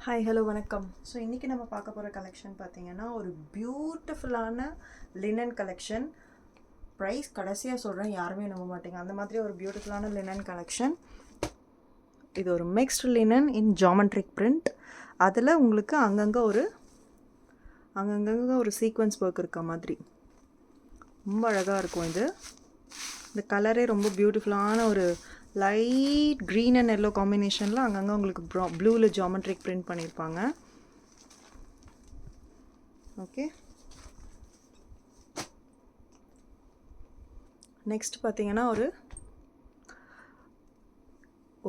Hi hello வணக்கம். So இன்றைக்கி நம்ம பார்க்க போகிற கலெக்ஷன் பார்த்திங்கன்னா ஒரு பியூட்டிஃபுல்லான லினன் கலெக்ஷன். ப்ரைஸ் கடைசியாக சொல்கிறேன், யாருமே நம்ப மாட்டேங்க. அந்த மாதிரி ஒரு பியூட்டிஃபுல்லான லினன் கலெக்ஷன். இது ஒரு மிக்ஸ்டு லினன் இன் ஜாமெட்ரிக் பிரிண்ட். அதில் உங்களுக்கு அங்கங்கே ஒரு சீக்வன்ஸ் ஒர்க் இருக்க மாதிரி ரொம்ப அழகாக இருக்கும். இந்த கலரே ரொம்ப பியூட்டிஃபுல்லான ஒரு லைட் க்ரீன் அண்ட் எல்லோ காம்பினேஷனில் அங்கங்கே உங்களுக்கு ப்ளூவில் ஜாமெட்ரிக் பிரிண்ட் பண்ணியிருப்பாங்க. ஓகே, நெக்ஸ்ட் பார்த்தீங்கன்னா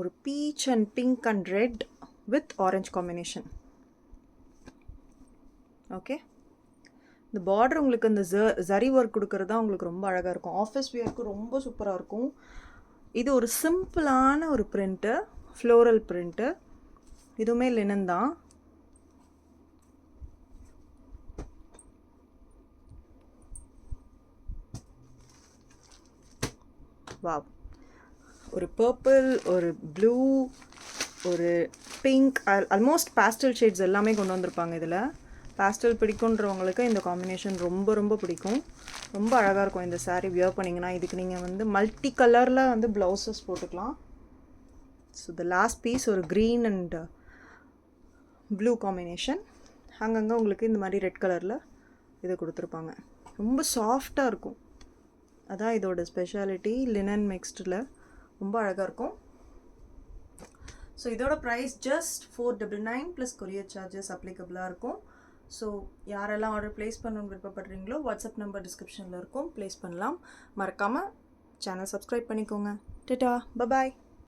ஒரு beach and pink and red with orange combination. Okay, இந்த பார்டர் உங்களுக்கு இந்த ஜரி ஒர்க் கொடுக்கறது தான் உங்களுக்கு ரொம்ப அழகாக இருக்கும். ஆஃபீஸ் வியருக்கு ரொம்ப சூப்பராக இருக்கும். இது ஒரு சிம்பிளான ஒரு பிரிண்ட்டு, ஃப்ளோரல் பிரிண்ட்டு. இதுவுமே லினன் தான். வாவ், ஒரு பர்பிள், ஒரு ப்ளூ, ஒரு பிங்க், ஆல்மோஸ்ட் பேஸ்டல் ஷேட்ஸ் எல்லாமே கொண்டு வந்திருப்பாங்க. இதில் பேஸ்டல் பிடிக்குன்றவங்களுக்கு இந்த காம்பினேஷன் ரொம்ப ரொம்ப பிடிக்கும். ரொம்ப அழகாக இருக்கும். இந்த சாரீ வியர் பண்ணிங்கன்னா இதுக்கு நீங்கள் மல்டி கலரில் ப்ளவுசஸ் போட்டுக்கலாம். ஸோ த லாஸ்ட் பீஸ் ஒரு க்ரீன் அண்ட் ப்ளூ காம்பினேஷன். அங்கங்கே உங்களுக்கு இந்த மாதிரி ரெட் கலரில் இதை கொடுத்துருப்பாங்க. ரொம்ப சாஃப்டாக இருக்கும். அதான் இதோட ஸ்பெஷாலிட்டி. லினன் மிக்ஸ்டில் ரொம்ப அழகாக இருக்கும். ஸோ இதோட price just 499 plus courier charges அப்ளிகபிளாக இருக்கும். ஸோ யாரெல்லாம் ஆர்டர் ப்ளேஸ் பண்ணணும்னு விருப்பப்படுறீங்களோ வாட்ஸ்அப் நம்பர் டிஸ்கிரிப்ஷனில் இருக்கும், ப்ளேஸ் பண்ணலாம். மறக்காமல் சேனல் சப்ஸ்கிரைப் பண்ணிக்கோங்க. Data, bye bye.